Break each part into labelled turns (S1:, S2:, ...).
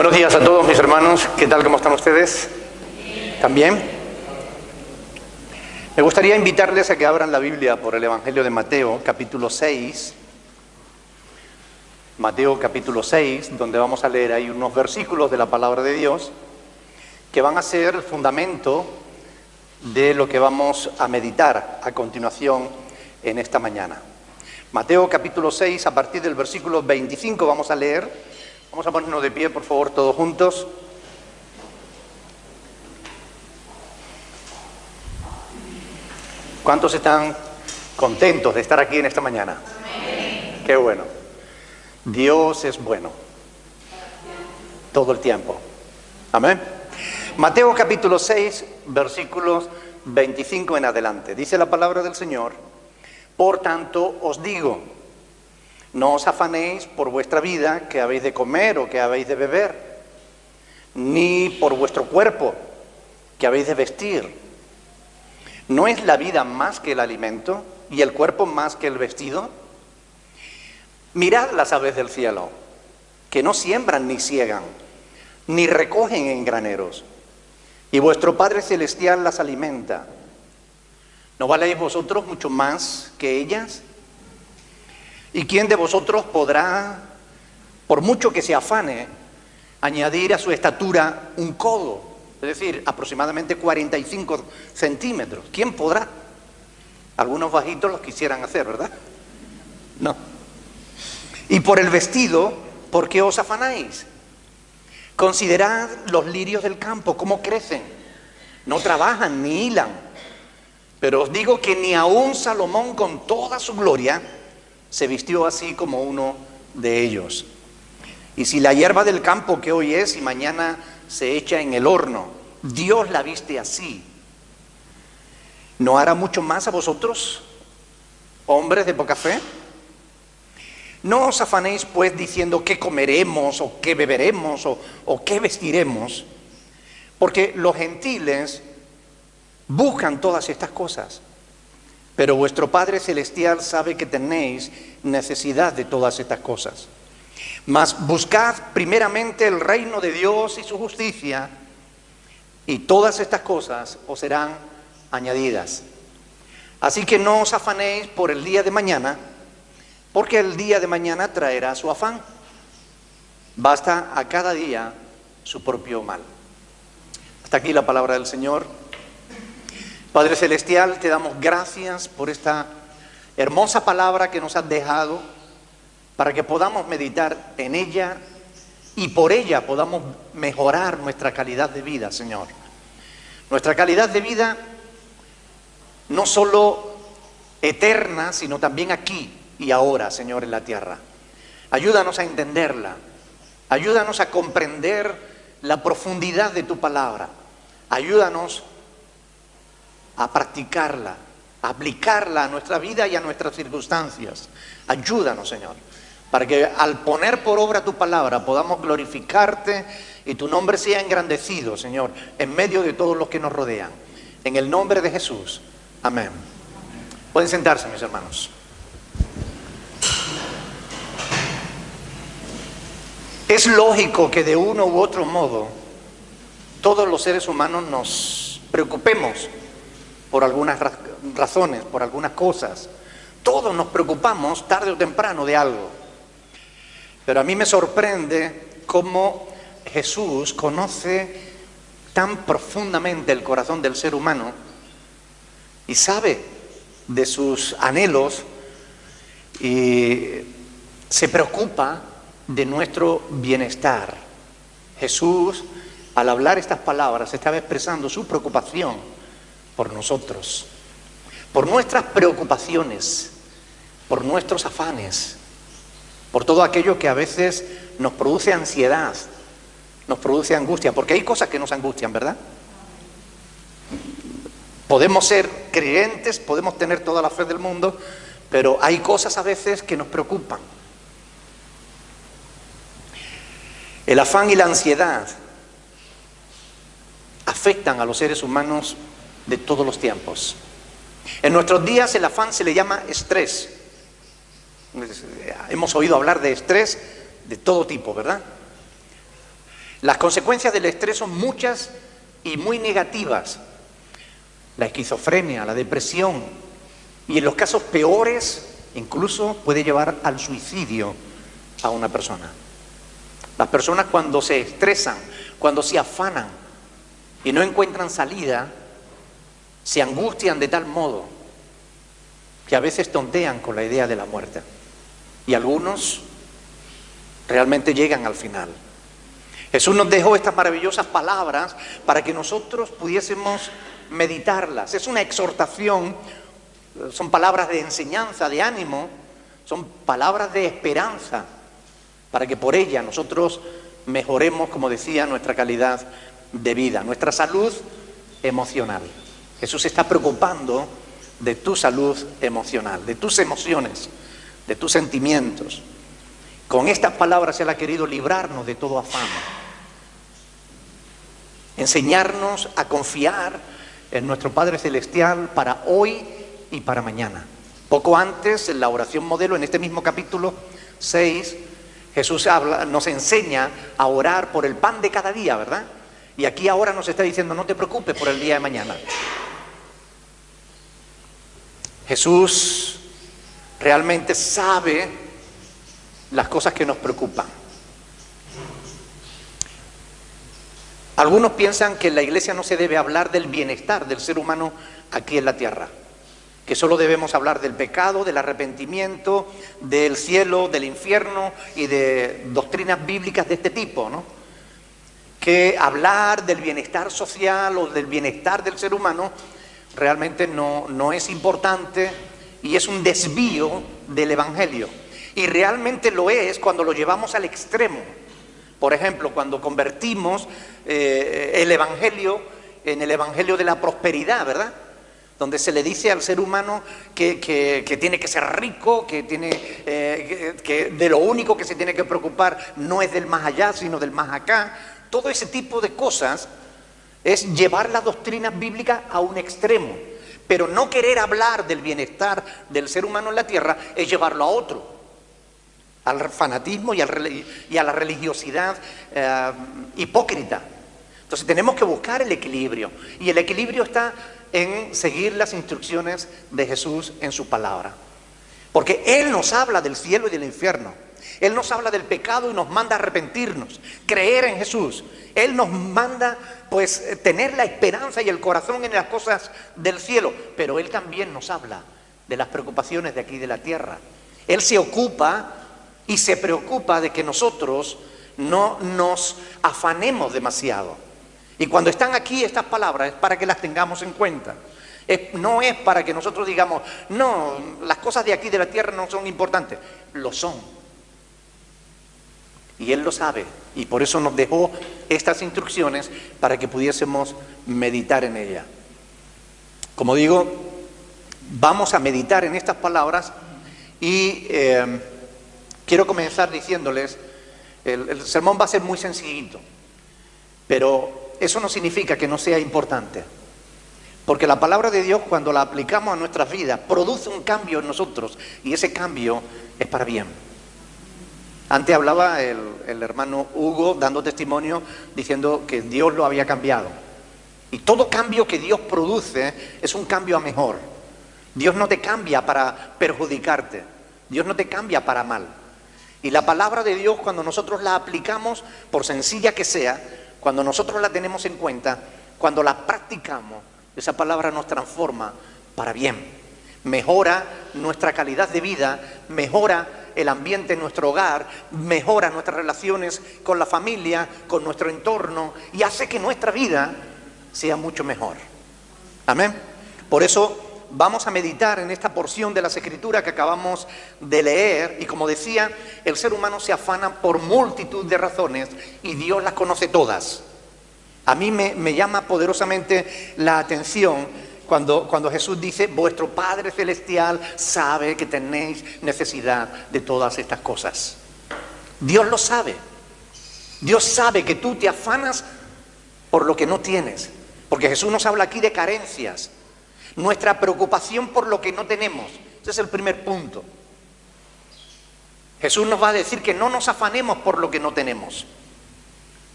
S1: Buenos días a todos mis hermanos, ¿qué tal? ¿Cómo están ustedes? ¿También? Me gustaría invitarles a que abran la Biblia por el Evangelio de Mateo, capítulo 6. Mateo capítulo 6, donde vamos a leer ahí unos versículos de la palabra de Dios que van a ser el fundamento de lo que vamos a meditar a continuación en esta mañana. Mateo capítulo 6, a partir del versículo 25 vamos a leer. Vamos a ponernos de pie, por favor, todos juntos. ¿Cuántos están contentos de estar aquí en esta mañana? Amén. Qué bueno. Dios es bueno. Todo el tiempo. Amén. Mateo capítulo 6, versículos 25 en adelante. Dice la palabra del Señor: por tanto os digo, no os afanéis por vuestra vida, que habéis de comer o que habéis de beber, ni por vuestro cuerpo, que habéis de vestir. ¿No es la vida más que el alimento y el cuerpo más que el vestido? Mirad las aves del cielo, que no siembran ni siegan, ni recogen en graneros, y vuestro Padre Celestial las alimenta. ¿No valéis vosotros mucho más que ellas? ¿Y quién de vosotros podrá, por mucho que se afane, añadir a su estatura un codo? Es decir, aproximadamente 45 centímetros. ¿Quién podrá? Algunos bajitos los quisieran hacer, ¿verdad? No. Y por el vestido, ¿por qué os afanáis? Considerad los lirios del campo, cómo crecen. No trabajan ni hilan. Pero os digo que ni aun Salomón con toda su gloria se vistió así como uno de ellos. Y si la hierba del campo que hoy es y mañana se echa en el horno, Dios la viste así, ¿no hará mucho más a vosotros, hombres de poca fe? No os afanéis pues diciendo qué comeremos o qué beberemos o qué vestiremos, porque los gentiles buscan todas estas cosas. Pero vuestro Padre Celestial sabe que tenéis necesidad de todas estas cosas. Mas buscad primeramente el reino de Dios y su justicia, y todas estas cosas os serán añadidas. Así que no os afanéis por el día de mañana, porque el día de mañana traerá su afán. Basta a cada día su propio mal. Hasta aquí la palabra del Señor. Padre Celestial, te damos gracias por esta hermosa palabra que nos has dejado para que podamos meditar en ella y por ella podamos mejorar nuestra calidad de vida, Señor. Nuestra calidad de vida no solo eterna, sino también aquí y ahora, Señor, en la tierra. Ayúdanos a entenderla, ayúdanos a comprender la profundidad de tu palabra, ayúdanos a practicarla, a aplicarla a nuestra vida y a nuestras circunstancias. Ayúdanos, Señor, para que al poner por obra tu palabra podamos glorificarte y tu nombre sea engrandecido, Señor, en medio de todos los que nos rodean. En el nombre de Jesús. Amén. Pueden sentarse, mis hermanos. Es lógico que de uno u otro modo todos los seres humanos nos preocupemos por algunas razones, por algunas cosas. Todos nos preocupamos tarde o temprano de algo. Pero a mí me sorprende cómo Jesús conoce tan profundamente el corazón del ser humano y sabe de sus anhelos y se preocupa de nuestro bienestar. Jesús, al hablar estas palabras, estaba expresando su preocupación por nosotros, por nuestras preocupaciones, por nuestros afanes, por todo aquello que a veces nos produce ansiedad, nos produce angustia, porque hay cosas que nos angustian, ¿verdad? Podemos ser creyentes, podemos tener toda la fe del mundo, pero hay cosas a veces que nos preocupan. El afán y la ansiedad afectan a los seres humanos de todos los tiempos. En nuestros días el afán se le llama estrés. Hemos oído hablar de estrés de todo tipo, ¿verdad? Las consecuencias del estrés son muchas y muy negativas. La esquizofrenia, la depresión y en los casos peores incluso puede llevar al suicidio a una persona. Las personas cuando se estresan, cuando se afanan y no encuentran salida, se angustian de tal modo que a veces tontean con la idea de la muerte. Y algunos realmente llegan al final. Jesús nos dejó estas maravillosas palabras para que nosotros pudiésemos meditarlas. Es una exhortación, son palabras de enseñanza, de ánimo, son palabras de esperanza, para que por ellas nosotros mejoremos, como decía, nuestra calidad de vida, nuestra salud emocional. Jesús se está preocupando de tu salud emocional, de tus emociones, de tus sentimientos. Con estas palabras Él ha querido librarnos de todo afán, enseñarnos a confiar en nuestro Padre Celestial para hoy y para mañana. Poco antes, en la oración modelo, en este mismo capítulo 6, Jesús nos enseña a orar por el pan de cada día, ¿verdad? Y aquí ahora nos está diciendo, no te preocupes por el día de mañana. Jesús realmente sabe las cosas que nos preocupan. Algunos piensan que en la iglesia no se debe hablar del bienestar del ser humano aquí en la tierra, que solo debemos hablar del pecado, del arrepentimiento, del cielo, del infierno y de doctrinas bíblicas de este tipo, ¿no? Que hablar del bienestar social o del bienestar del ser humano realmente no es importante y es un desvío del Evangelio. Y realmente lo es cuando lo llevamos al extremo. Por ejemplo, cuando convertimos el Evangelio en el Evangelio de la prosperidad, ¿verdad? Donde se le dice al ser humano que tiene que ser rico, que de lo único que se tiene que preocupar no es del más allá, sino del más acá. Todo ese tipo de cosas es llevar las doctrinas bíblicas a un extremo. Pero no querer hablar del bienestar del ser humano en la tierra es llevarlo a otro, al fanatismo y a la religiosidad hipócrita. Entonces tenemos que buscar el equilibrio, y el equilibrio está en seguir las instrucciones de Jesús en su palabra, porque Él nos habla del cielo y del infierno, Él nos habla del pecado y nos manda a arrepentirnos, creer en Jesús. Él nos manda pues tener la esperanza y el corazón en las cosas del cielo, pero Él también nos habla de las preocupaciones de aquí de la tierra. Él se ocupa y se preocupa de que nosotros no nos afanemos demasiado. Y cuando están aquí estas palabras es para que las tengamos en cuenta. No es para que nosotros digamos, no, las cosas de aquí de la tierra no son importantes. Lo son. Y Él lo sabe. Y por eso nos dejó estas instrucciones para que pudiésemos meditar en ellas. Como digo, vamos a meditar en estas palabras y quiero comenzar diciéndoles, el sermón va a ser muy sencillito, pero eso no significa que no sea importante, porque la palabra de Dios, cuando la aplicamos a nuestras vidas, produce un cambio en nosotros, y ese cambio es para bien. Antes hablaba el hermano Hugo dando testimonio, diciendo que Dios lo había cambiado, y todo cambio que Dios produce es un cambio a mejor. Dios no te cambia para perjudicarte, Dios no te cambia para mal. Y la palabra de Dios, cuando nosotros la aplicamos, por sencilla que sea, cuando nosotros la tenemos en cuenta, cuando la practicamos, esa palabra nos transforma para bien. Mejora nuestra calidad de vida, mejora el ambiente en nuestro hogar, mejora nuestras relaciones con la familia, con nuestro entorno, y hace que nuestra vida sea mucho mejor. Amén. Por eso vamos a meditar en esta porción de las Escrituras que acabamos de leer, y como decía, el ser humano se afana por multitud de razones y Dios las conoce todas. A mí me llama poderosamente la atención cuando Jesús dice, vuestro Padre Celestial sabe que tenéis necesidad de todas estas cosas. Dios lo sabe. Dios sabe que tú te afanas por lo que no tienes, porque Jesús nos habla aquí de carencias. Nuestra preocupación por lo que no tenemos. Ese es el primer punto. Jesús nos va a decir que no nos afanemos por lo que no tenemos.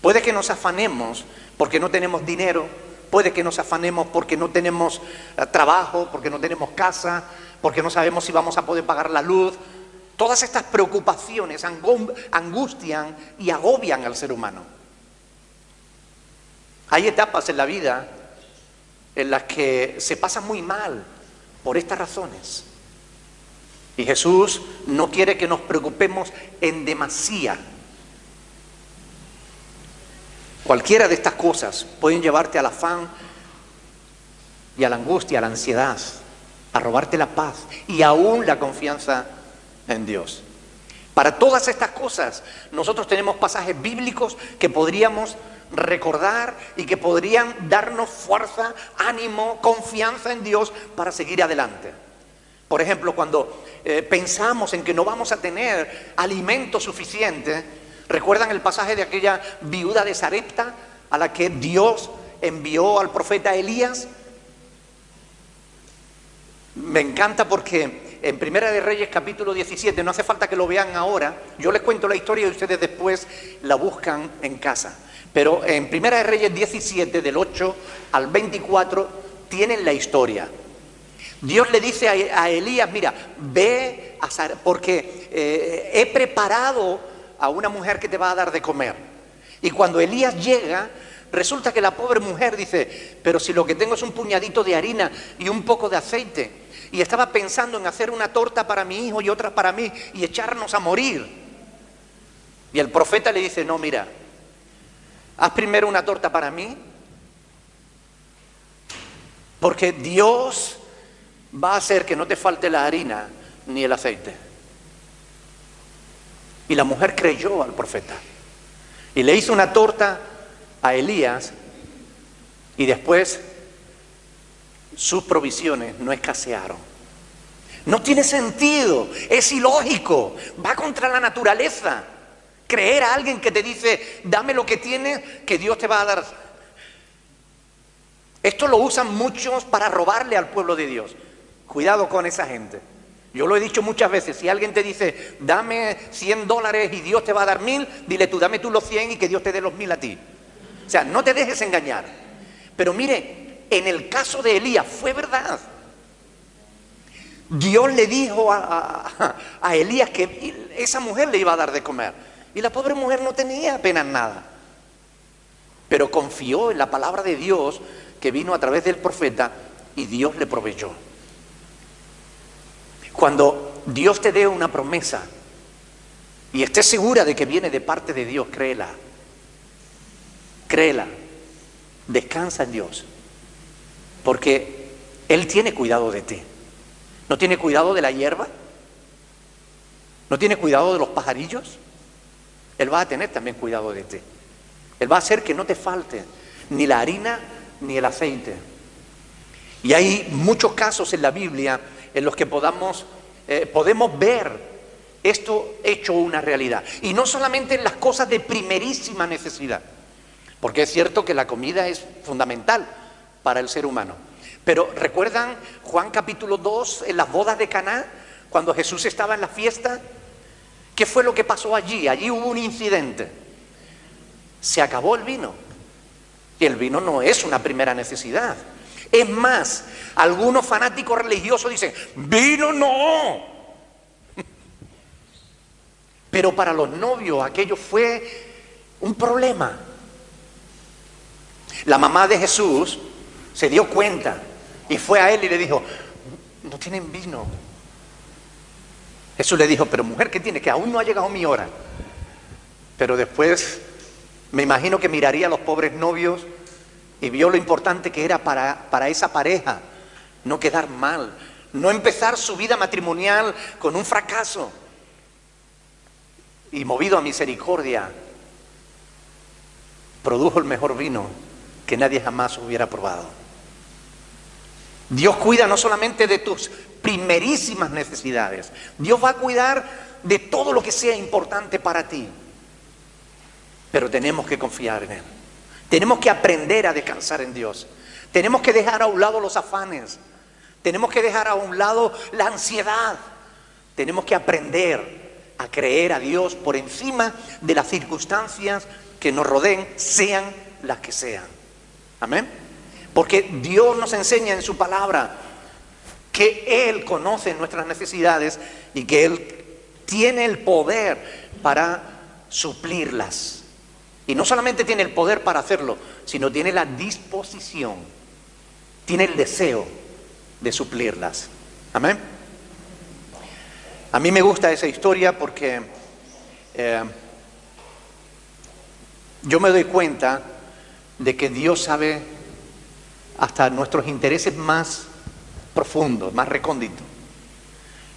S1: Puede que nos afanemos porque no tenemos dinero, puede que nos afanemos porque no tenemos trabajo, porque no tenemos casa, porque no sabemos si vamos a poder pagar la luz. Todas estas preocupaciones angustian y agobian al ser humano. Hay etapas en la vida en las que se pasa muy mal por estas razones. Y Jesús no quiere que nos preocupemos en demasía. Cualquiera de estas cosas pueden llevarte al afán y a la angustia, a la ansiedad, a robarte la paz y aún la confianza en Dios. Para todas estas cosas, nosotros tenemos pasajes bíblicos que podríamos recordar y que podrían darnos fuerza, ánimo, confianza en Dios para seguir adelante. Por ejemplo, cuando pensamos en que no vamos a tener alimento suficiente, ¿recuerdan el pasaje de aquella viuda de Sarepta a la que Dios envió al profeta Elías? Me encanta porque en Primera de Reyes capítulo 17, no hace falta que lo vean ahora, yo les cuento la historia y ustedes después la buscan en casa. Pero en Primera de Reyes 17, del 8 al 24, tienen la historia. Dios le dice a Elías, mira, ve a Sarepta porque he preparado a una mujer que te va a dar de comer. Y cuando Elías llega, resulta que la pobre mujer dice, pero si lo que tengo es un puñadito de harina y un poco de aceite, y estaba pensando en hacer una torta para mi hijo y otra para mí y echarnos a morir. Y el profeta le dice, no, mira, haz primero una torta para mí, porque Dios va a hacer que no te falte la harina ni el aceite. Y la mujer creyó al profeta y le hizo una torta a Elías, y después sus provisiones no escasearon. No tiene sentido, es ilógico, va contra la naturaleza creer a alguien que te dice, dame lo que tienes, que Dios te va a dar. Esto lo usan muchos para robarle al pueblo de Dios. Cuidado con esa gente. Yo lo he dicho muchas veces, si alguien te dice, dame $100 y Dios te va a dar 1000, dile tú, dame tú los 100 y que Dios te dé los 1000 a ti. O sea, no te dejes engañar. Pero mire, en el caso de Elías fue verdad. Dios le dijo a Elías que esa mujer le iba a dar de comer. Y la pobre mujer no tenía apenas nada. Pero confió en la palabra de Dios que vino a través del profeta y Dios le proveyó. Cuando Dios te dé una promesa y estés segura de que viene de parte de Dios, créela. Créela. Descansa en Dios. Porque Él tiene cuidado de ti. ¿No tiene cuidado de la hierba? ¿No tiene cuidado de los pajarillos? Él va a tener también cuidado de ti. Él va a hacer que no te falte ni la harina ni el aceite. Y hay muchos casos en la Biblia en los que podemos ver esto hecho una realidad. Y no solamente en las cosas de primerísima necesidad, porque es cierto que la comida es fundamental para el ser humano. Pero ¿recuerdan Juan capítulo 2 en las bodas de Caná? Cuando Jesús estaba en la fiesta, ¿qué fue lo que pasó allí? Allí hubo un incidente. Se acabó el vino. Y el vino no es una primera necesidad. Es más, algunos fanáticos religiosos dicen, vino no. Pero para los novios aquello fue un problema. La mamá de Jesús se dio cuenta y fue a él y le dijo, no tienen vino. Jesús le dijo, pero mujer, ¿qué tiene? Que aún no ha llegado mi hora. Pero después me imagino que miraría a los pobres novios y vio lo importante que era para esa pareja no quedar mal, no empezar su vida matrimonial con un fracaso. Y movido a misericordia, produjo el mejor vino que nadie jamás hubiera probado. Dios cuida no solamente de tus primerísimas necesidades, Dios va a cuidar de todo lo que sea importante para ti. Pero tenemos que confiar en Él. Tenemos que aprender a descansar en Dios. Tenemos que dejar a un lado los afanes. Tenemos que dejar a un lado la ansiedad. Tenemos que aprender a creer a Dios por encima de las circunstancias que nos rodeen, sean las que sean. Amén. Porque Dios nos enseña en su palabra que Él conoce nuestras necesidades y que Él tiene el poder para suplirlas. Y no solamente tiene el poder para hacerlo, sino tiene la disposición, tiene el deseo de suplirlas. Amén. A mí me gusta esa historia porque yo me doy cuenta de que Dios sabe hasta nuestros intereses más profundos, más recónditos.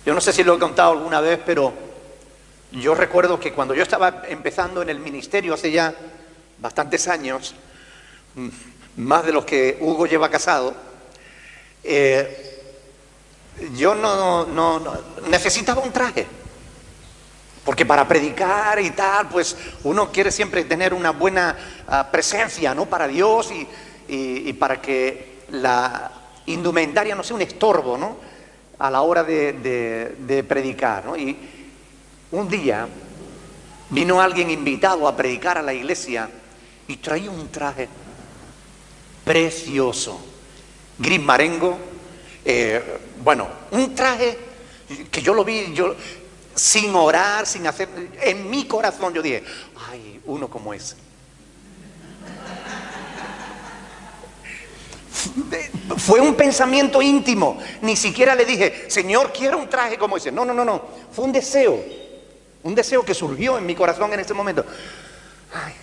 S1: Yo no sé si lo he contado alguna vez, pero yo recuerdo que cuando yo estaba empezando en el ministerio hace ya bastantes años, más de los que Hugo lleva casado, yo no necesitaba un traje. Porque para predicar y tal, pues uno quiere siempre tener una buena presencia, ¿no? Para Dios y para que la indumentaria no sea un estorbo, ¿no? A la hora de predicar, ¿no? Y un día vino alguien invitado a predicar a la iglesia y traía un traje precioso, gris marengo, bueno, un traje que yo lo vi, sin orar, sin hacer, en mi corazón yo dije, ay, uno como ese. Fue un pensamiento íntimo, ni siquiera le dije, Señor, quiero un traje como ese. No, fue un deseo que surgió en mi corazón en ese momento. Ay.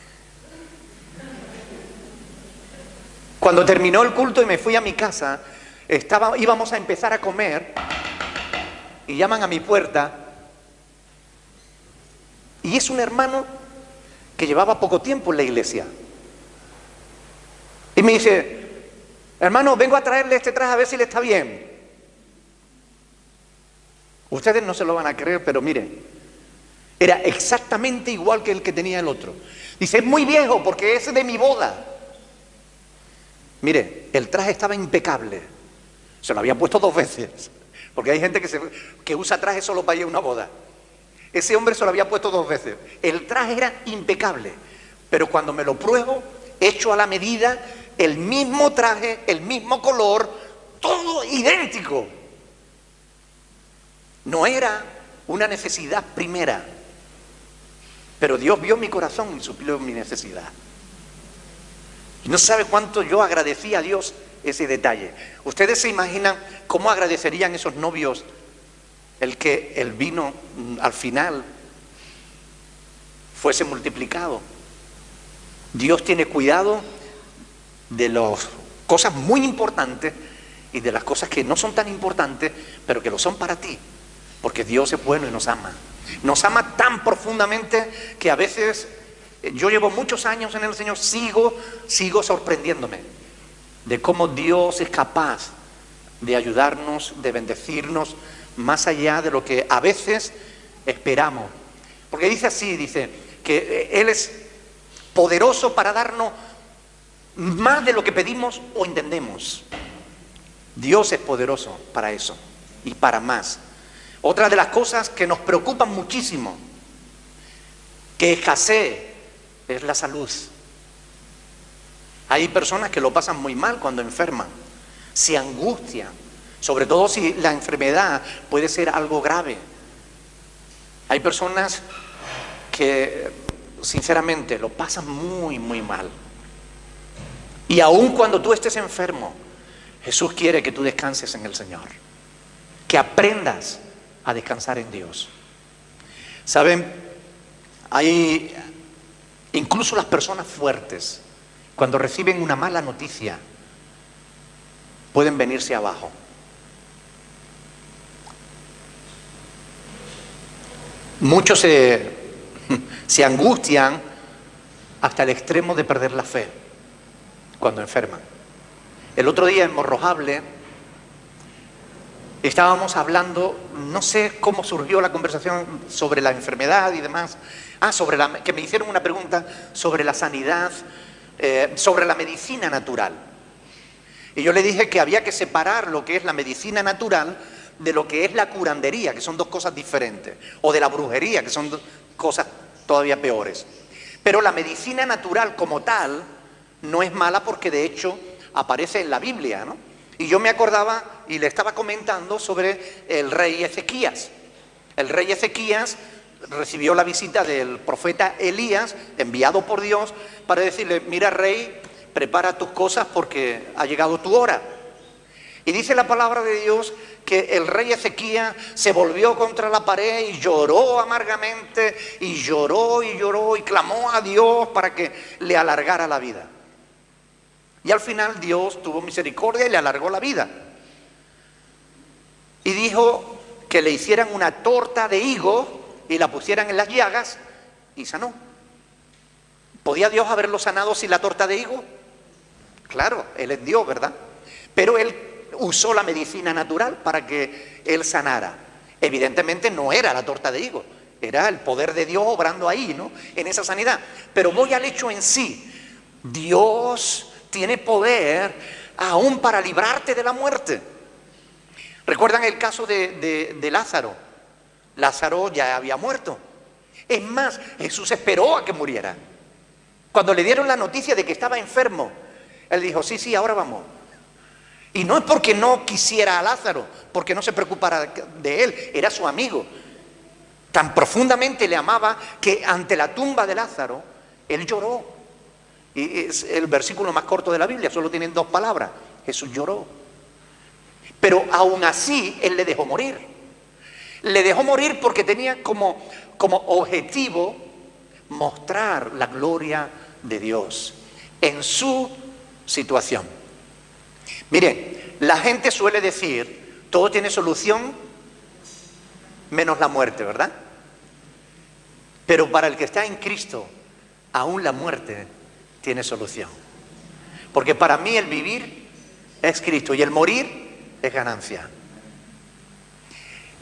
S1: Cuando terminó el culto y me fui a mi casa, íbamos a empezar a comer y llaman a mi puerta. Y es un hermano que llevaba poco tiempo en la iglesia. Y me dice, hermano, vengo a traerle este traje a ver si le está bien. Ustedes no se lo van a creer, pero miren, era exactamente igual que el que tenía el otro. Dice, es muy viejo porque es de mi boda. Mire, el traje estaba impecable. Se lo había puesto 2 veces. Porque hay gente que usa traje solo para ir a una boda. Ese hombre se lo había puesto 2 veces. El traje era impecable, pero cuando me lo pruebo, hecho a la medida, el mismo traje, el mismo color, todo idéntico. No era una necesidad primera, pero Dios vio mi corazón y suplió mi necesidad. Y no sabe cuánto yo agradecí a Dios ese detalle. Ustedes se imaginan cómo agradecerían esos novios el que el vino al final fuese multiplicado. Dios tiene cuidado de las cosas muy importantes y de las cosas que no son tan importantes, pero que lo son para ti, porque Dios es bueno y nos ama. Nos ama tan profundamente que a veces, yo llevo muchos años en el Señor, sigo sorprendiéndome de cómo Dios es capaz de ayudarnos, de bendecirnos, más allá de lo que a veces esperamos. Porque dice así, dice que Él es poderoso para darnos más de lo que pedimos o entendemos. Dios es poderoso para eso y para más. Otra de las cosas que nos preocupan muchísimo, que escasee, es la salud. Hay personas que lo pasan muy mal cuando enferman, se angustian, sobre todo si la enfermedad puede ser algo grave. Hay personas que sinceramente lo pasan muy, muy mal. Y aun cuando tú estés enfermo, Jesús quiere que tú descanses en el Señor, que aprendas a descansar en Dios. ¿Saben? Hay incluso las personas fuertes, cuando reciben una mala noticia, pueden venirse abajo. Muchos se angustian hasta el extremo de perder la fe cuando enferman. El otro día en Morrojable estábamos hablando, no sé cómo surgió la conversación sobre la enfermedad y demás. Que me hicieron una pregunta sobre la sanidad, sobre la medicina natural. Y yo le dije que había que separar lo que es la medicina natural de lo que es la curandería, que son 2 cosas diferentes, o de la brujería, que son cosas todavía peores. Pero la medicina natural como tal no es mala porque de hecho aparece en la Biblia, ¿no? Y yo me acordaba y le estaba comentando sobre el rey Ezequías. El rey Ezequías recibió la visita del profeta Elías, enviado por Dios, para decirle: mira, rey, prepara tus cosas porque ha llegado tu hora. Y dice la palabra de Dios que el rey Ezequías se volvió contra la pared y lloró amargamente, y lloró y lloró y clamó a Dios para que le alargara la vida. Y al final Dios tuvo misericordia y le alargó la vida. Y dijo que le hicieran una torta de higo y la pusieran en las llagas, y sanó. ¿Podía Dios haberlo sanado sin la torta de higo? Claro, Él es Dios, ¿verdad? Pero Él usó la medicina natural para que Él sanara. Evidentemente no era la torta de higo, era el poder de Dios obrando ahí, ¿no? En esa sanidad. Pero voy al hecho en sí. Dios tiene poder aún para librarte de la muerte. ¿Recuerdan el caso de Lázaro? Lázaro ya había muerto. Es más, Jesús esperó a que muriera. Cuando le dieron la noticia de que estaba enfermo, Él dijo: sí, sí, ahora vamos. Y no es porque no quisiera a Lázaro, porque no se preocupara de él, era su amigo. Tan profundamente le amaba que ante la tumba de Lázaro, Él lloró. Y es el versículo más corto de la Biblia, solo tienen 2 palabras: Jesús lloró. Pero aún así Él le dejó morir. Le dejó morir porque tenía como objetivo mostrar la gloria de Dios en su situación. Miren, la gente suele decir: todo tiene solución menos la muerte, ¿verdad? Pero para el que está en Cristo, aún la muerte tiene solución. Porque para mí el vivir es Cristo y el morir es ganancia.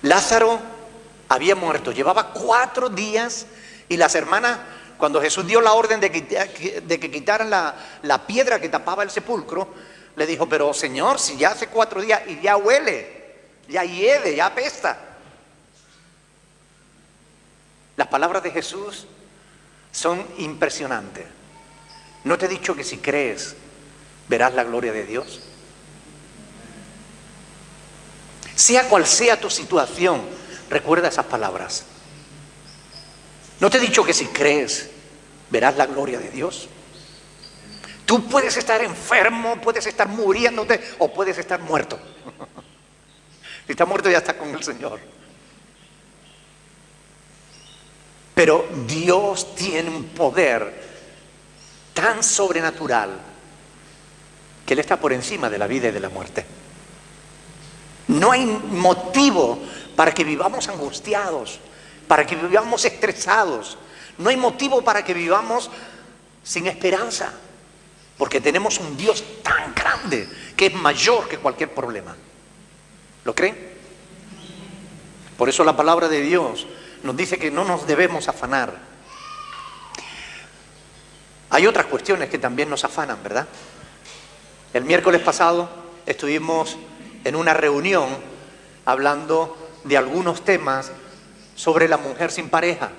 S1: Lázaro había muerto, llevaba 4 días, y las hermanas, cuando Jesús dio la orden de que quitaran la piedra que tapaba el sepulcro, le dijo: pero Señor, si ya hace 4 días y ya huele, ya hiede, ya apesta. Las palabras de Jesús son impresionantes. ¿No te he dicho que si crees verás la gloria de Dios? Sea cual sea tu situación, recuerda esas palabras. ¿No te he dicho que si crees verás la gloria de Dios? Tú puedes estar enfermo, puedes estar muriéndote o puedes estar muerto. Si estás muerto ya estás con el Señor. Pero Dios tiene un poder tan sobrenatural que Él está por encima de la vida y de la muerte. No hay motivo para que vivamos angustiados, para que vivamos estresados. No hay motivo para que vivamos sin esperanza, porque tenemos un Dios tan grande que es mayor que cualquier problema. ¿Lo creen? Por eso la palabra de Dios nos dice que no nos debemos afanar. Hay otras cuestiones que también nos afanan, ¿verdad? El miércoles pasado estuvimos en una reunión hablando de algunos temas sobre la mujer sin pareja.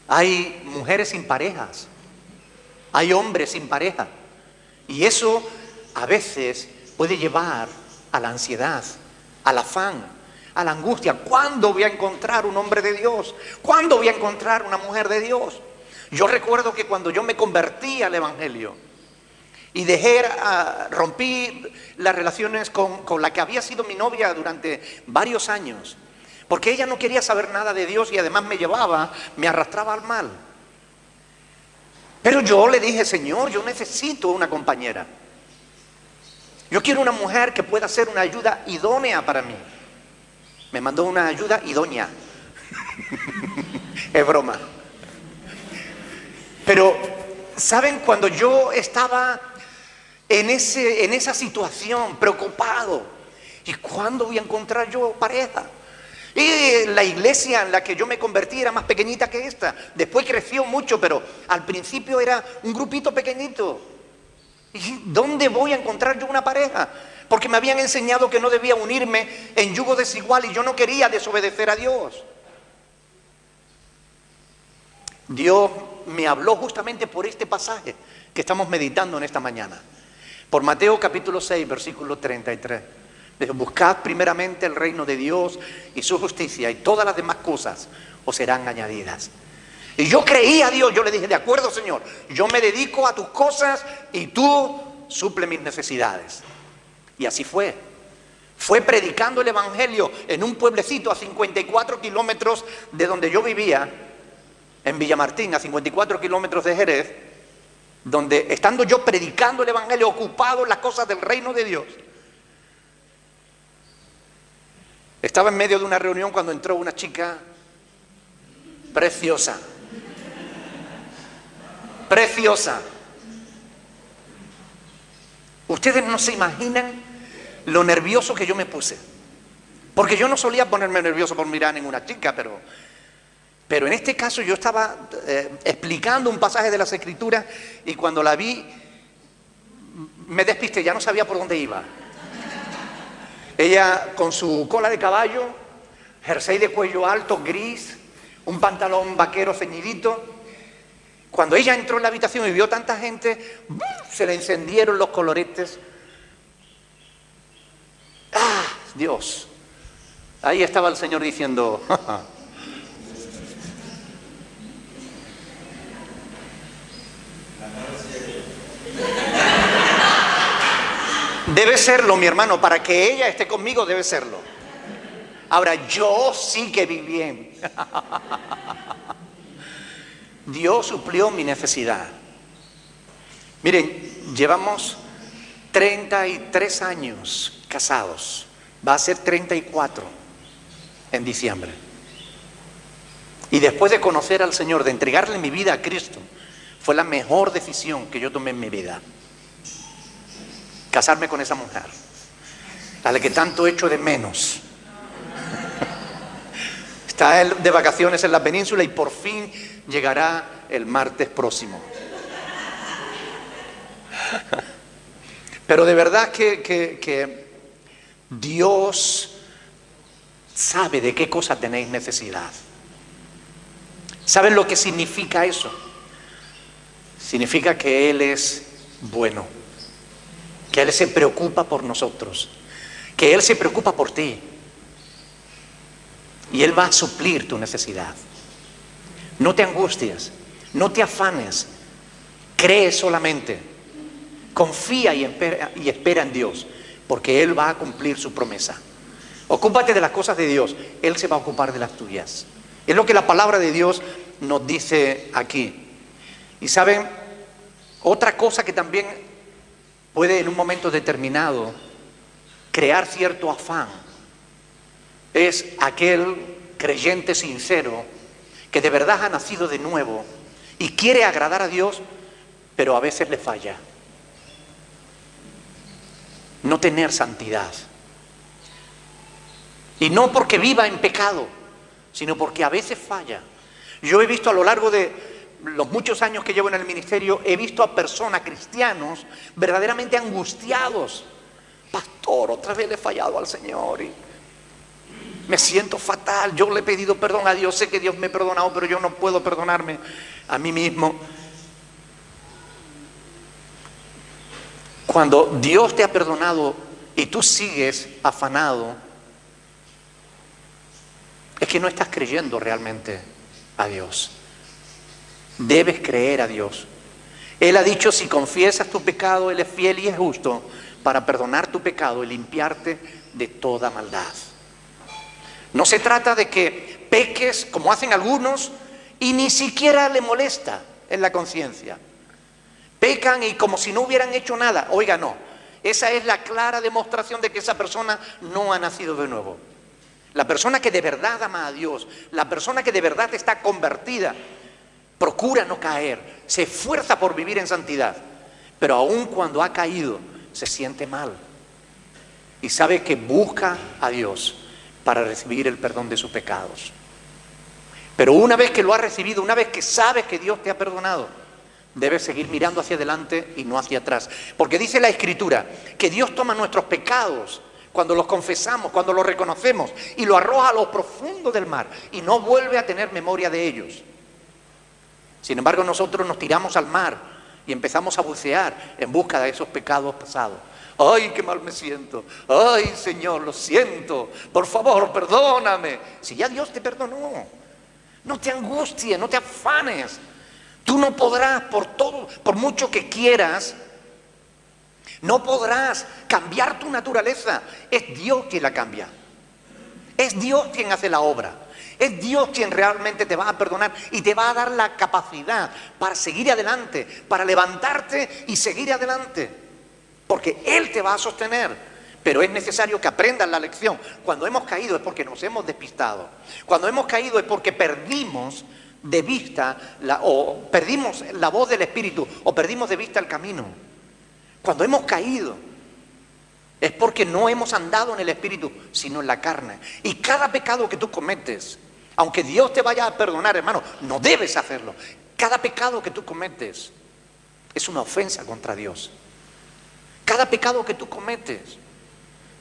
S1: Hay mujeres sin parejas, hay hombres sin pareja, y eso a veces puede llevar a la ansiedad, al afán, a la angustia. ¿Cuándo voy a encontrar un hombre de Dios? ¿Cuándo voy a encontrar una mujer de Dios? Yo recuerdo que cuando yo me convertí al Evangelio y rompí las relaciones con la que había sido mi novia durante varios años, porque ella no quería saber nada de Dios y además me arrastraba al mal. Pero yo le dije: Señor, yo necesito una compañera. Yo quiero una mujer que pueda ser una ayuda idónea para mí. Me mandó una ayuda idónea. Es broma. Pero, ¿saben? Cuando yo estaba en esa situación, preocupado, ¿y cuándo voy a encontrar yo pareja? Y la iglesia en la que yo me convertí era más pequeñita que esta. Después creció mucho, pero al principio era un grupito pequeñito. ¿Y dónde voy a encontrar yo una pareja? Porque me habían enseñado que no debía unirme en yugo desigual y yo no quería desobedecer a Dios. Dios me habló justamente por este pasaje que estamos meditando en esta mañana. Por Mateo capítulo 6, versículo 33. Dice, buscad primeramente el reino de Dios y su justicia, y todas las demás cosas os serán añadidas. Y yo creí a Dios, yo le dije, de acuerdo, Señor, yo me dedico a tus cosas y tú suple mis necesidades. Y así fue. Fue predicando el evangelio en un pueblecito a 54 kilómetros de donde yo vivía, en Villamartín, a 54 kilómetros de Jerez, donde estando yo predicando el evangelio, ocupado en las cosas del reino de Dios, estaba en medio de una reunión cuando entró una chica preciosa. Preciosa. Ustedes no se imaginan lo nervioso que yo me puse. Porque yo no solía ponerme nervioso por mirar a ninguna chica, pero en este caso yo estaba explicando un pasaje de las Escrituras y cuando la vi me despisté, ya no sabía por dónde iba. Ella con su cola de caballo, jersey de cuello alto, gris, un pantalón vaquero ceñidito. Cuando ella entró en la habitación y vio tanta gente, se le encendieron los coloretes. ¡Ah, Dios! Ahí estaba el Señor diciendo, debe serlo, mi hermano, para que ella esté conmigo debe serlo. Ahora, yo sí que vi bien. Dios suplió mi necesidad. Miren, llevamos 33 años casados. Va a ser 34 en diciembre. Y después de conocer al Señor, de entregarle mi vida a Cristo, fue la mejor decisión que yo tomé en mi vida. Casarme con esa mujer, a la que tanto echo de menos. Está él de vacaciones en la península y por fin llegará el martes próximo. Pero de verdad que Dios sabe de qué cosa tenéis necesidad. ¿Saben lo que significa eso? Significa que Él es bueno, que Él se preocupa por nosotros, que Él se preocupa por ti. Y Él va a suplir tu necesidad. No te angusties, no te afanes, cree solamente, confía y espera en Dios, porque Él va a cumplir su promesa. Ocúpate de las cosas de Dios, Él se va a ocupar de las tuyas. Es lo que la palabra de Dios nos dice aquí. Y saben, otra cosa que también puede en un momento determinado crear cierto afán es aquel creyente sincero que de verdad ha nacido de nuevo y quiere agradar a Dios, pero a veces le falla. No tener santidad. Y no porque viva en pecado, sino porque a veces falla. Yo he visto a lo largo de los muchos años que llevo en el ministerio, he visto a personas, cristianos, verdaderamente angustiados. Pastor, otra vez le he fallado al Señor y me siento fatal. Yo le he pedido perdón a Dios, sé que Dios me ha perdonado, pero yo no puedo perdonarme a mí mismo. Cuando Dios te ha perdonado y tú sigues afanado, es que no estás creyendo realmente a Dios. Debes creer a Dios. Él ha dicho, si confiesas tu pecado, Él es fiel y es justo para perdonar tu pecado y limpiarte de toda maldad. No se trata de que peques como hacen algunos y ni siquiera le molesta en la conciencia. Pecan y como si no hubieran hecho nada. Oiga, no. Esa es la clara demostración de que esa persona no ha nacido de nuevo. La persona que de verdad ama a Dios, la persona que de verdad está convertida, procura no caer, se esfuerza por vivir en santidad, pero aun cuando ha caído, se siente mal y sabe que busca a Dios para recibir el perdón de sus pecados. Pero una vez que lo has recibido, una vez que sabes que Dios te ha perdonado, debes seguir mirando hacia adelante y no hacia atrás. Porque dice la Escritura que Dios toma nuestros pecados cuando los confesamos, cuando los reconocemos, y lo arroja a lo profundo del mar y no vuelve a tener memoria de ellos. Sin embargo, nosotros nos tiramos al mar y empezamos a bucear en busca de esos pecados pasados. ¡Ay, qué mal me siento! ¡Ay, Señor, lo siento! Por favor, perdóname. Si ya Dios te perdonó, no te angusties, no te afanes. Tú no podrás, por mucho que quieras, no podrás cambiar tu naturaleza. Es Dios quien la cambia. Es Dios quien hace la obra. Es Dios quien realmente te va a perdonar y te va a dar la capacidad para seguir adelante, para levantarte y seguir adelante. Porque Él te va a sostener. Pero es necesario que aprendas la lección. Cuando hemos caído es porque nos hemos despistado. Cuando hemos caído es porque perdimos de vista o perdimos la voz del Espíritu o perdimos de vista el camino. Cuando hemos caído es porque no hemos andado en el Espíritu, sino en la carne. Y cada pecado que tú cometes, aunque Dios te vaya a perdonar, hermano, no debes hacerlo. Cada pecado que tú cometes es una ofensa contra Dios. Cada pecado que tú cometes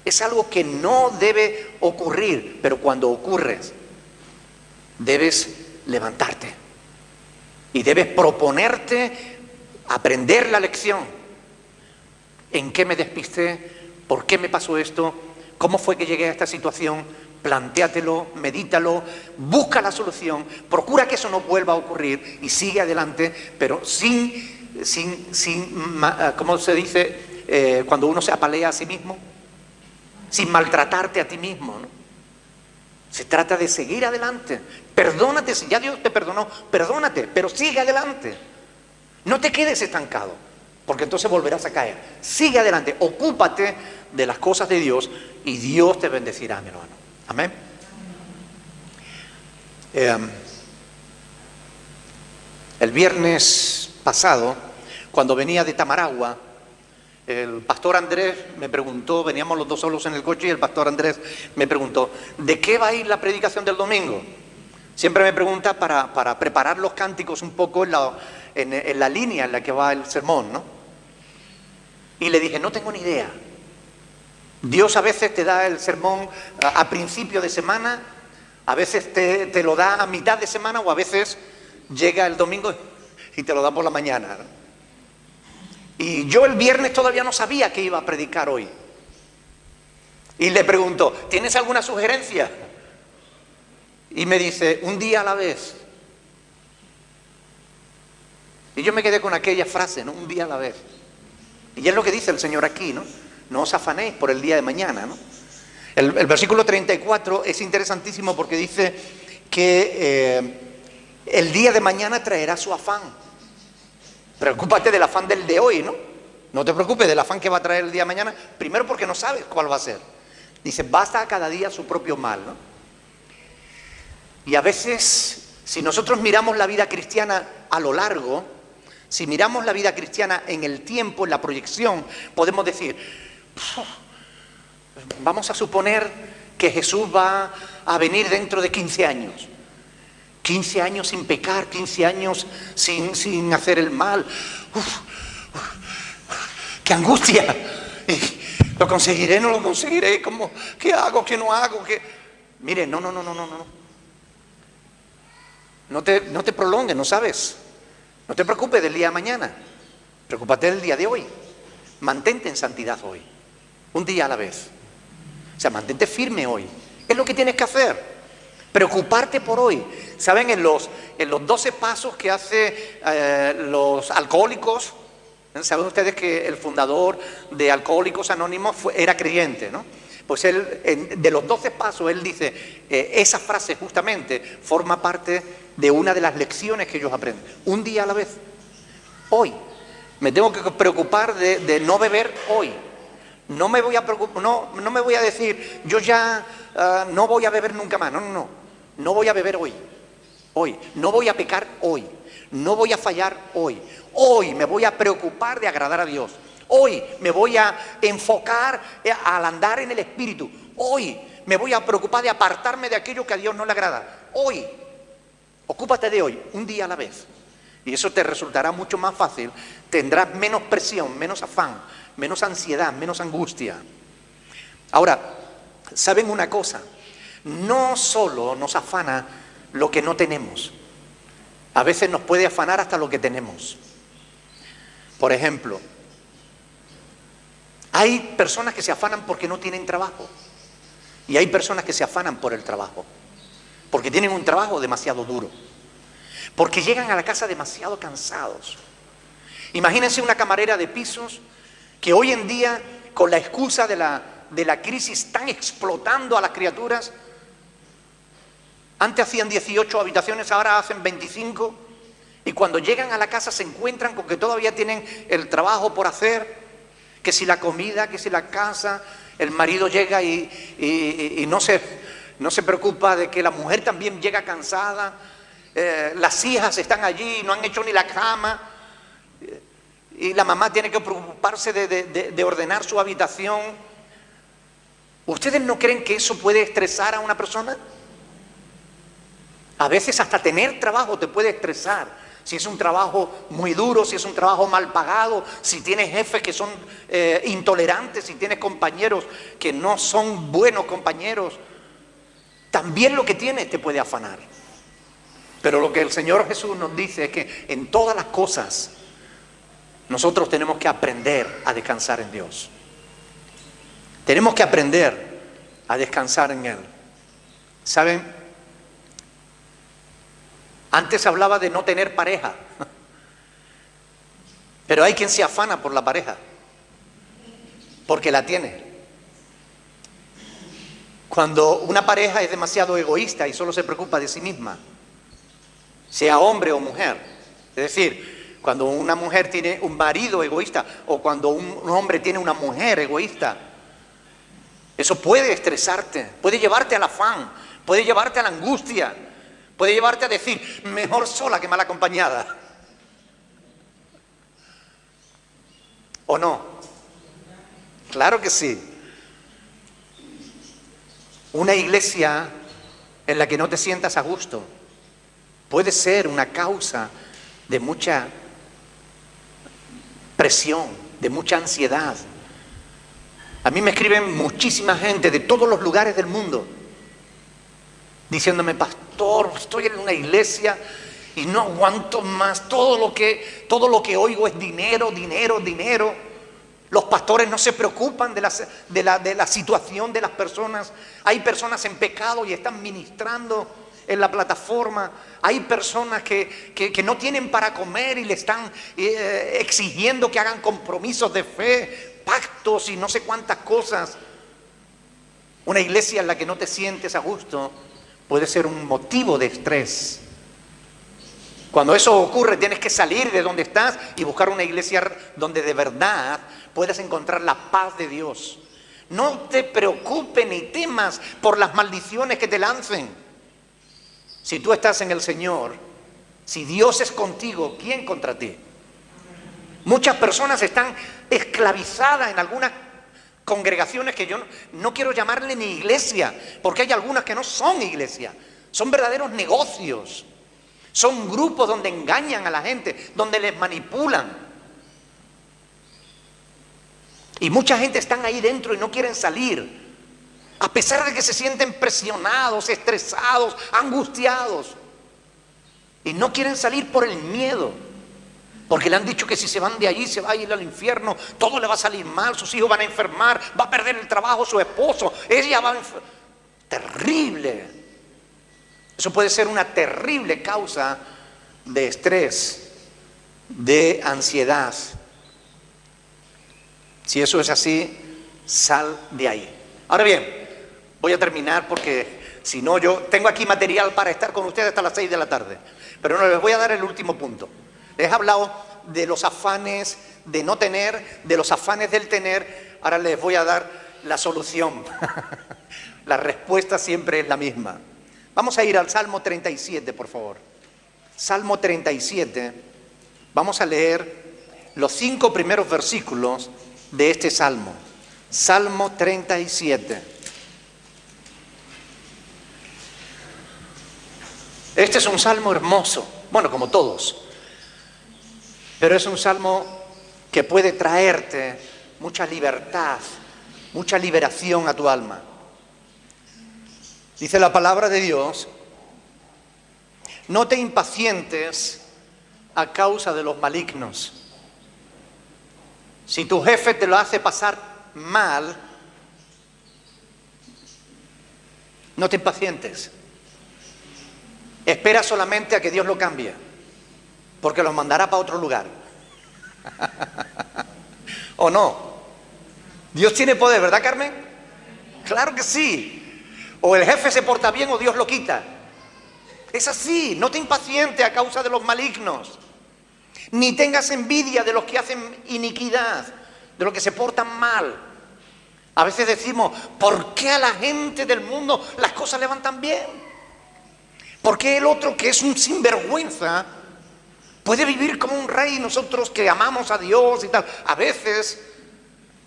S1: es algo que no debe ocurrir, pero cuando ocurres, debes levantarte y debes proponerte aprender la lección. ¿En qué me despisté? ¿Por qué me pasó esto? ¿Cómo fue que llegué a esta situación? Plantéatelo, medítalo, busca la solución, procura que eso no vuelva a ocurrir y sigue adelante, pero ¿cómo se dice cuando uno se apalea a sí mismo? Sin maltratarte a ti mismo, ¿no? Se trata de seguir adelante. Perdónate, si ya Dios te perdonó, perdónate, pero sigue adelante. No te quedes estancado, porque entonces volverás a caer. Sigue adelante, ocúpate de las cosas de Dios y Dios te bendecirá, mi hermano. Amén. El viernes pasado, cuando venía de Tamaragua, el pastor Andrés me preguntó, veníamos los dos solos en el coche y el pastor Andrés me preguntó, ¿de qué va a ir la predicación del domingo? Siempre me pregunta para preparar los cánticos un poco en la línea en la que va el sermón, ¿no? Y le dije, no tengo ni idea. Dios a veces te da el sermón a principio de semana, a veces te lo da a mitad de semana o a veces llega el domingo y te lo da por la mañana, ¿no? Y yo el viernes todavía no sabía que iba a predicar hoy. Y le pregunto, ¿tienes alguna sugerencia? Y me dice, un día a la vez. Y yo me quedé con aquella frase, ¿no? Un día a la vez. Y es lo que dice el Señor aquí, ¿no? No os afanéis por el día de mañana, ¿no? El versículo 34 es interesantísimo porque dice que el día de mañana traerá su afán. Preocúpate del afán del de hoy, ¿no? No te preocupes del afán que va a traer el día de mañana. Primero porque no sabes cuál va a ser. Dice, basta a cada día su propio mal, ¿no? Y a veces, si nosotros miramos la vida cristiana a lo largo, si miramos la vida cristiana en el tiempo, en la proyección, podemos decir, vamos a suponer que Jesús va a venir dentro de 15 años. 15 años sin pecar, 15 años sin hacer el mal. ¡Qué angustia! ¿Lo conseguiré? ¿No lo conseguiré? ¿Cómo? ¿Qué hago? ¿Qué no hago? ¿Qué? Mire, no. No te prolongues, no sabes. No te preocupes del día de mañana. Preocúpate del día de hoy. Mantente en santidad hoy. Un día a la vez. O sea, mantente firme hoy. Es lo que tienes que hacer. Preocuparte por hoy. ¿Saben? En los 12 pasos que hace los alcohólicos, ¿saben ustedes que el fundador de Alcohólicos Anónimos era creyente, ¿no? Pues él, de los 12 pasos, él dice, esa frase justamente forma parte de una de las lecciones que ellos aprenden. Un día a la vez. Hoy. Me tengo que preocupar de no beber hoy. No me voy a preocupar, no me voy a decir, yo ya no voy a beber nunca más. No voy a beber hoy. Hoy. No voy a pecar hoy. No voy a fallar hoy. Hoy me voy a preocupar de agradar a Dios. Hoy me voy a enfocar al andar en el Espíritu. Hoy me voy a preocupar de apartarme de aquello que a Dios no le agrada. Hoy. Ocúpate de hoy, un día a la vez. Y eso te resultará mucho más fácil. Tendrás menos presión, menos afán, menos ansiedad, menos angustia. Ahora, ¿saben una cosa? No solo nos afana lo que no tenemos. A veces nos puede afanar hasta lo que tenemos. Por ejemplo, hay personas que se afanan porque no tienen trabajo. Y hay personas que se afanan por el trabajo. Porque tienen un trabajo demasiado duro. Porque llegan a la casa demasiado cansados. Imagínense una camarera de pisos que hoy en día, con la excusa de la crisis, están explotando a las criaturas. Antes hacían 18 habitaciones, ahora hacen 25. Y cuando llegan a la casa se encuentran con que todavía tienen el trabajo por hacer. Que si la comida, que si la casa. El marido llega y no se preocupa de que la mujer también llega cansada. Las hijas están allí y no han hecho ni la cama. Y la mamá tiene que preocuparse de ordenar su habitación. ¿Ustedes no creen que eso puede estresar a una persona? A veces hasta tener trabajo te puede estresar. Si es un trabajo muy duro, si es un trabajo mal pagado, si tienes jefes que son intolerantes, si tienes compañeros que no son buenos compañeros, también lo que tienes te puede afanar. Pero lo que el Señor Jesús nos dice es que en todas las cosas nosotros tenemos que aprender a descansar en Dios. Tenemos que aprender a descansar en Él. ¿Saben? Antes hablaba de no tener pareja, pero hay quien se afana por la pareja, porque la tiene. Cuando una pareja es demasiado egoísta y solo se preocupa de sí misma, sea hombre o mujer, es decir, cuando una mujer tiene un marido egoísta o cuando un hombre tiene una mujer egoísta, eso puede estresarte, puede llevarte al afán, puede llevarte a la angustia. Puede llevarte a decir, mejor sola que mal acompañada. ¿O no? Claro que sí. Una iglesia en la que no te sientas a gusto puede ser una causa de mucha presión, de mucha ansiedad. A mí me escriben muchísima gente de todos los lugares del mundo diciéndome, pastor, estoy en una iglesia y no aguanto más, todo lo que oigo es dinero, dinero, dinero. Los pastores no se preocupan de la situación de las personas. Hay personas en pecado y están ministrando en la plataforma. Hay personas que no tienen para comer y le están exigiendo que hagan compromisos de fe, pactos y no sé cuántas cosas. Una iglesia en la que no te sientes a gusto puede ser un motivo de estrés. Cuando eso ocurre, tienes que salir de donde estás y buscar una iglesia donde de verdad puedas encontrar la paz de Dios. No te preocupes ni temas por las maldiciones que te lancen. Si tú estás en el Señor, si Dios es contigo, ¿quién contra ti? Muchas personas están esclavizadas en algunas congregaciones que yo no quiero llamarle ni iglesia, porque hay algunas que no son iglesia, son verdaderos negocios, son grupos donde engañan a la gente, donde les manipulan. Y mucha gente están ahí dentro y no quieren salir, a pesar de que se sienten presionados, estresados, angustiados, y no quieren salir por el miedo. Porque le han dicho que si se van de allí se va a ir al infierno, todo le va a salir mal, sus hijos van a enfermar, va a perder el trabajo su esposo, ella va a enfermar. Terrible. Eso puede ser una terrible causa de estrés, de ansiedad. Si eso es así, sal de ahí. Ahora bien, voy a terminar porque si no yo tengo aquí material para estar con ustedes hasta las 6 de la tarde. Pero no, les voy a dar el último punto. Les he hablado de los afanes de no tener, de los afanes del tener. Ahora les voy a dar la solución. La respuesta siempre es la misma. Vamos a ir al Salmo 37, por favor. Salmo 37. Vamos a leer los 5 primeros versículos de este Salmo. Salmo 37. Este es un salmo hermoso, bueno, como todos. Pero es un salmo que puede traerte mucha libertad, mucha liberación a tu alma. Dice la palabra de Dios: No te impacientes a causa de los malignos. Si tu jefe te lo hace pasar mal, no te impacientes. Espera solamente a que Dios lo cambie, porque lo mandará para otro lugar. ¿O no? Dios tiene poder, ¿verdad, Carmen? Claro que sí. O el jefe se porta bien o Dios lo quita. Es así. No te impacientes a causa de los malignos, ni tengas envidia de los que hacen iniquidad, de los que se portan mal. A veces decimos, ¿por qué a la gente del mundo las cosas le van tan bien? ¿Por qué el otro, que es un sinvergüenza, puede vivir como un rey y nosotros que amamos a Dios y tal? A veces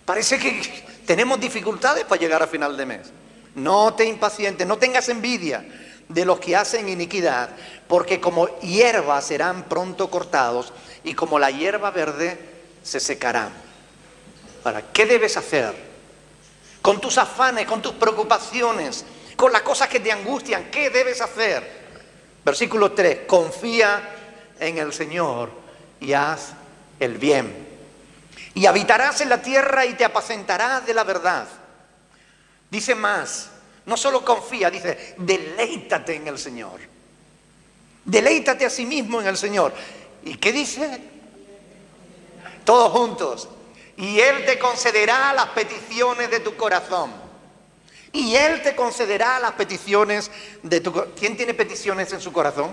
S1: parece que tenemos dificultades para llegar a final de mes. No te impacientes, no tengas envidia de los que hacen iniquidad, porque como hierba serán pronto cortados y como la hierba verde se secarán. Ahora, ¿qué debes hacer con tus afanes, con tus preocupaciones, con las cosas que te angustian? ¿Qué debes hacer? Versículo 3, confía en el Señor y haz el bien. Y habitarás en la tierra y te apacentarás de la verdad. Dice más, no solo confía, dice, deleítate en el Señor. Deleítate a sí mismo en el Señor. ¿Y qué dice? Todos juntos. Y Él te concederá las peticiones de tu corazón. Y Él te concederá las peticiones de tu corazón. ¿Quién tiene peticiones en su corazón?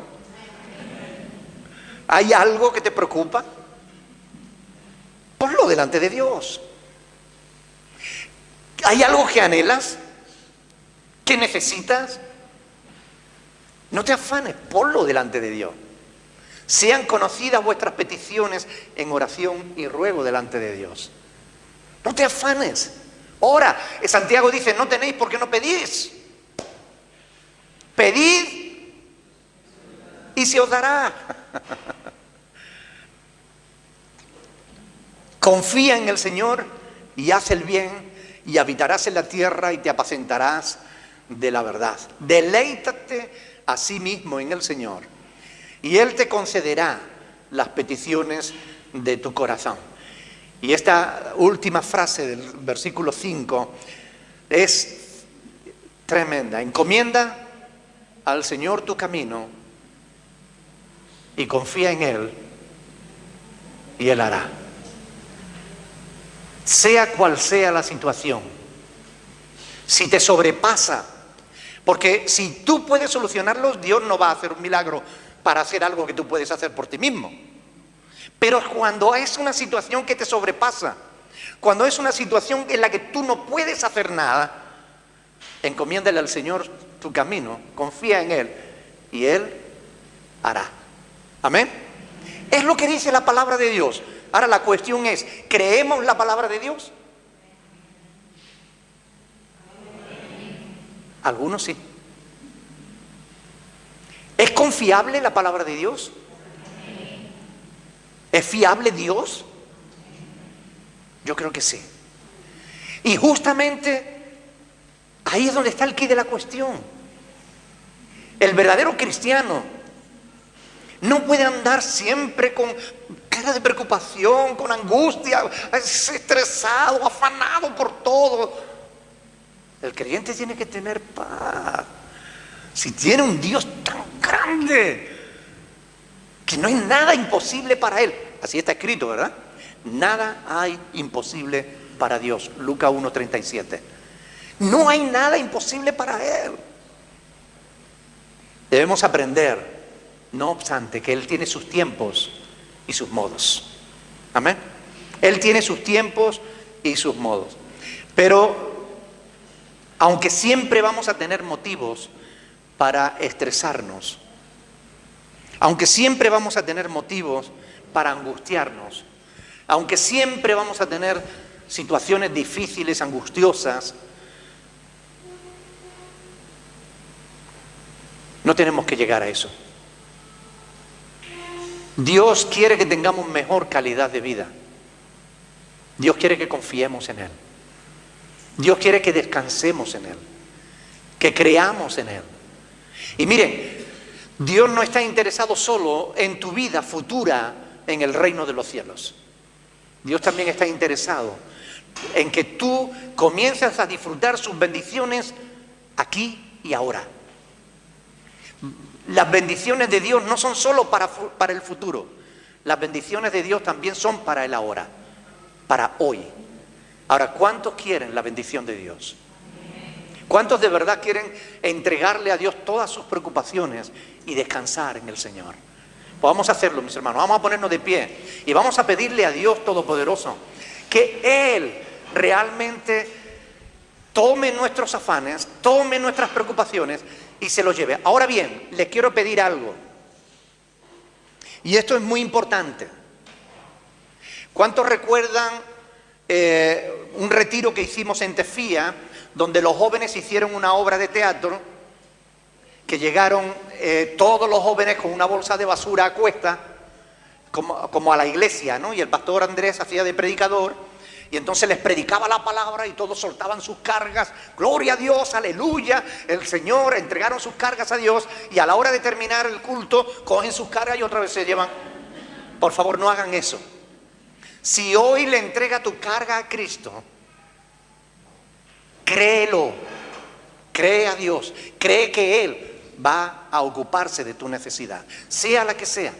S1: ¿Hay algo que te preocupa? Ponlo delante de Dios. ¿Hay algo que anhelas? ¿Qué necesitas? No te afanes, ponlo delante de Dios. Sean conocidas vuestras peticiones en oración y ruego delante de Dios. No te afanes. Ora. Santiago dice, no tenéis porque no pedís. Pedid y se os dará. Confía en el Señor y haz el bien, y habitarás en la tierra y te apacentarás de la verdad. Deleítate a sí mismo en el Señor y Él te concederá las peticiones de tu corazón. Y esta última frase del versículo 5 es tremenda. Encomienda al Señor tu camino y confía en Él y Él hará. Sea cual sea la situación, si te sobrepasa, porque si tú puedes solucionarlo, Dios no va a hacer un milagro para hacer algo que tú puedes hacer por ti mismo. Pero cuando es una situación que te sobrepasa, cuando es una situación en la que tú no puedes hacer nada, encomiéndale al Señor tu camino, confía en Él y Él hará. Amén. Es lo que dice la palabra de Dios. Ahora la cuestión es, ¿creemos la palabra de Dios? Algunos sí. ¿Es confiable la palabra de Dios? ¿Es fiable Dios? Yo creo que sí. Y justamente ahí es donde está el quid de la cuestión. El verdadero cristiano no puede andar siempre con cara de preocupación, con angustia, estresado, afanado por todo. El creyente tiene que tener paz. Si tiene un Dios tan grande que no hay nada imposible para Él. Así está escrito, ¿verdad? Nada hay imposible para Dios. Lucas 1:37. No hay nada imposible para Él. Debemos aprender, no obstante, que Él tiene sus tiempos y sus modos. Amén. Él tiene sus tiempos y sus modos. Pero, aunque siempre vamos a tener motivos para estresarnos, aunque siempre vamos a tener motivos para angustiarnos, aunque siempre vamos a tener situaciones difíciles, angustiosas, no tenemos que llegar a eso. Dios quiere que tengamos mejor calidad de vida. Dios quiere que confiemos en Él. Dios quiere que descansemos en Él, que creamos en Él. Y miren, Dios no está interesado solo en tu vida futura en el reino de los cielos. Dios también está interesado en que tú comiences a disfrutar sus bendiciones aquí y ahora. Las bendiciones de Dios no son solo para el futuro. Las bendiciones de Dios también son para el ahora, para hoy. Ahora, ¿cuántos quieren la bendición de Dios? ¿Cuántos de verdad quieren entregarle a Dios todas sus preocupaciones y descansar en el Señor? Pues vamos a hacerlo, mis hermanos. Vamos a ponernos de pie y vamos a pedirle a Dios Todopoderoso que Él realmente tome nuestros afanes, tome nuestras preocupaciones y se los lleve. Ahora bien, les quiero pedir algo. Y esto es muy importante. ¿Cuántos recuerdan un retiro que hicimos en Tefía, donde los jóvenes hicieron una obra de teatro, que llegaron todos los jóvenes con una bolsa de basura a cuesta, como a la iglesia, ¿no? Y el pastor Andrés hacía de predicador, y entonces les predicaba la palabra y todos soltaban sus cargas, gloria a Dios, aleluya, el Señor, entregaron sus cargas a Dios, y a la hora de terminar el culto, cogen sus cargas y otra vez se llevan. Por favor, no hagan eso. Si hoy le entrega tu carga a Cristo, créelo, cree a Dios, cree que Él va a ocuparse de tu necesidad, sea la que sea.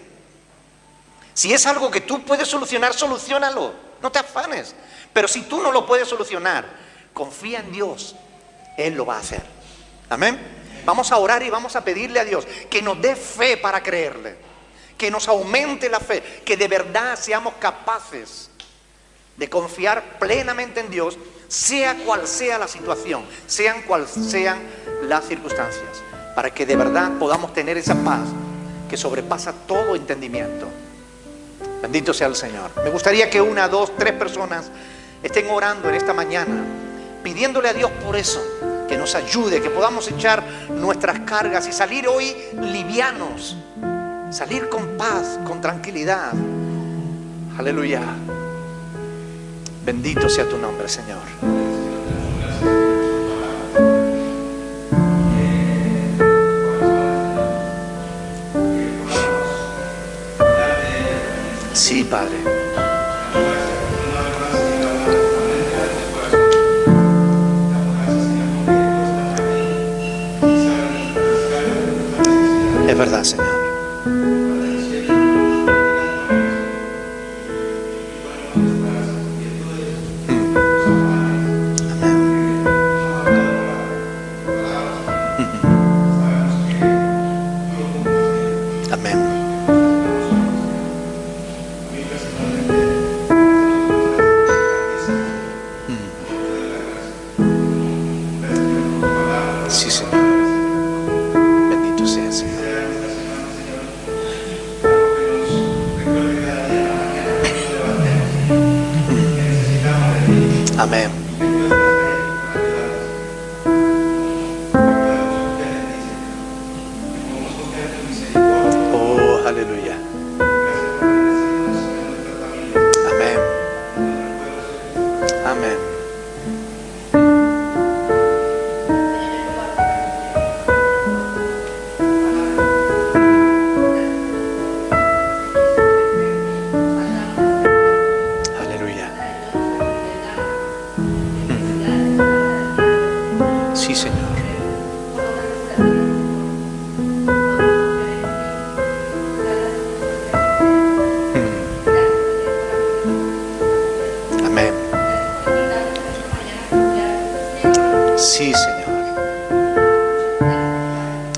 S1: Si es algo que tú puedes solucionar, soluciónalo, no te afanes. Pero si tú no lo puedes solucionar, confía en Dios, Él lo va a hacer. Amén. Vamos a orar y vamos a pedirle a Dios que nos dé fe para creerle, que nos aumente la fe, que de verdad seamos capaces de confiar plenamente en Dios, sea cual sea la situación, sean cual sean las circunstancias, para que de verdad podamos tener esa paz que sobrepasa todo entendimiento. Bendito sea el Señor. Me gustaría que 1, 2, 3 personas estén orando en esta mañana, pidiéndole a Dios por eso, que nos ayude, que podamos echar nuestras cargas y salir hoy livianos, salir con paz, con tranquilidad. Aleluya. Bendito sea tu nombre, Señor. Sí, Padre. Es verdad, Señor. Amén. Oh, aleluya. Amén. Amén. Sí, Señor. Amén. Sí, Señor.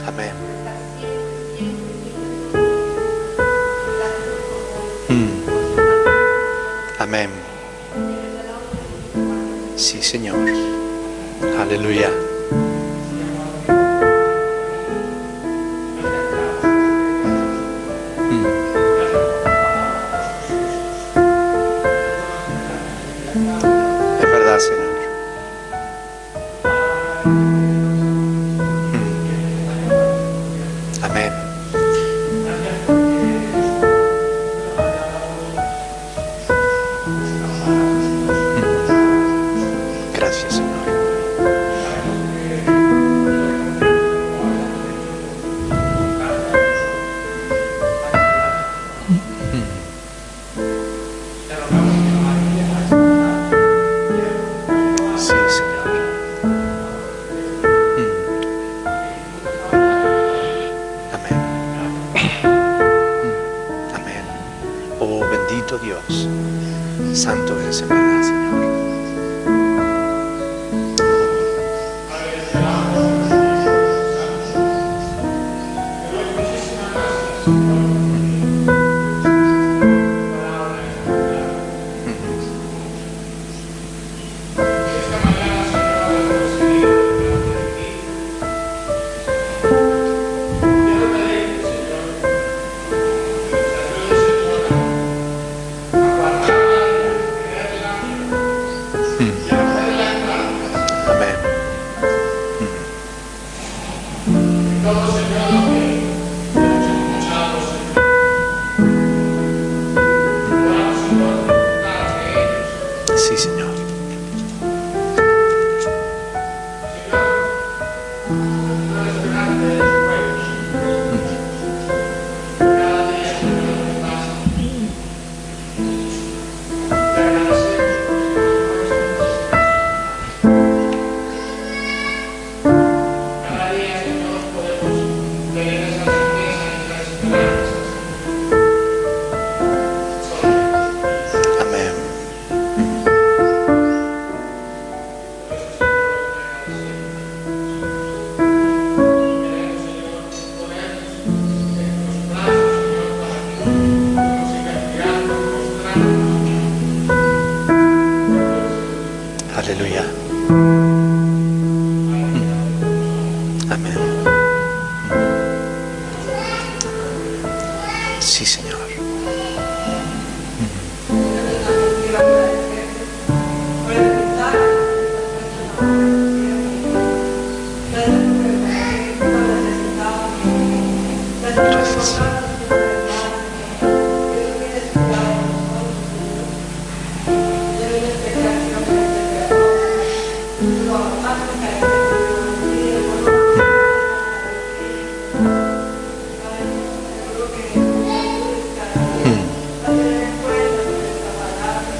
S1: Amén. Amén. Sí, Señor. Aleluya. Es verdad, Señor. Amén. Gracias, Señor.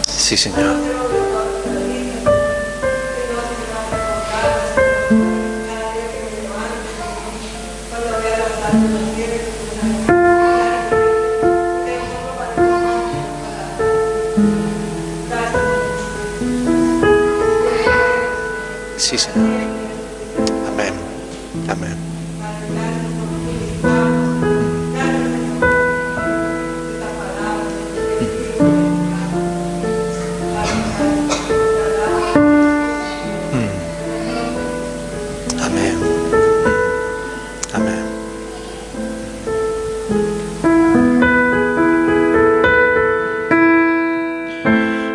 S1: Sí, Señor. Sí, Señor. Amén. Amén. Amén. Amén.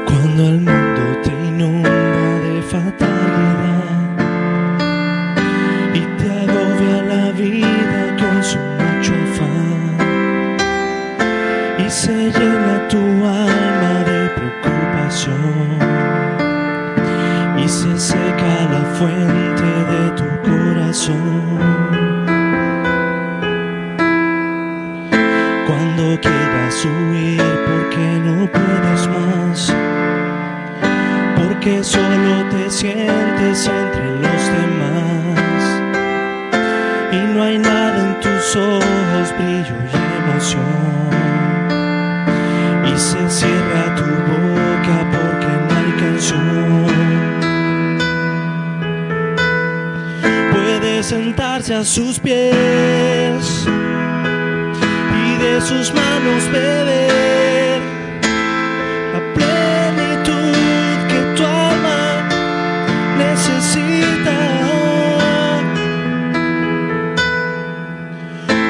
S2: Cuando el mundo te inunda de fatalidad y te agobia la vida con su mucho afán y se llena tu alma de preocupación y se seca la fuente de tu corazón. Cuando quieras huir porque no puedes más, porque solo te sientes entre los demás y no hay nada en tus ojos, brillo y emoción, y se cierra tu boca porque no hay canción. Puede sentarse a sus pies y de sus manos beber la plenitud que tu alma necesita.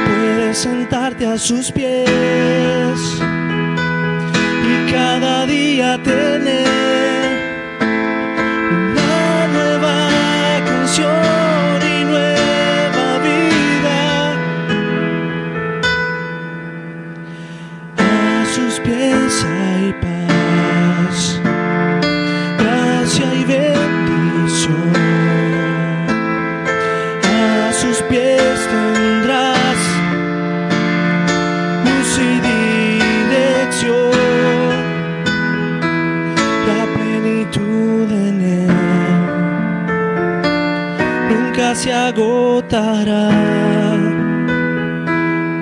S2: Puedes sentarte a sus pies y cada día tener una nueva canción y nueva vida. A sus pies hay paz, gracia y bendición. A sus pies tendrás luz y dirección, la plenitud en él nunca se agotará.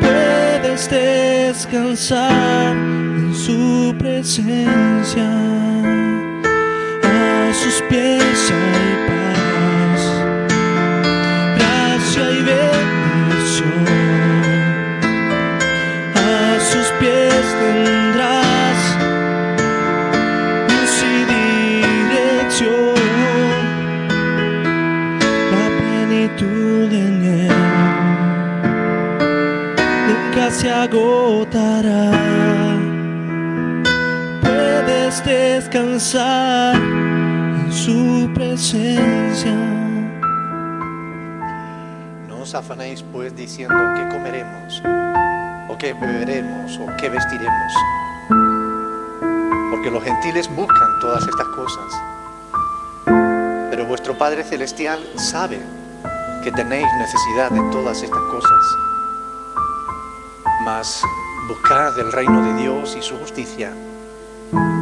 S2: Puedes descansar en su presencia. A sus pies hay paz, gracia y bendición. A sus pies tendrás luz y dirección, la plenitud en él nunca se agotará. Puedes descansar en su presencia.
S1: No os afanéis pues diciendo qué comeremos, o qué beberemos, o qué vestiremos, porque los gentiles buscan todas estas cosas. Pero vuestro Padre Celestial sabe que tenéis necesidad de todas estas cosas. Mas buscad el reino de Dios y su justicia,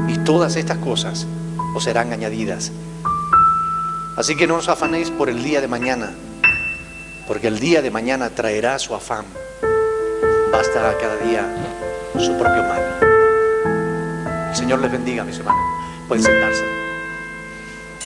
S1: y todas estas cosas os serán añadidas. Así que no os afanéis por el día de mañana, porque el día de mañana traerá su afán. Basta a cada día su propio mal. El Señor les bendiga, mis hermanos. Pueden sentarse.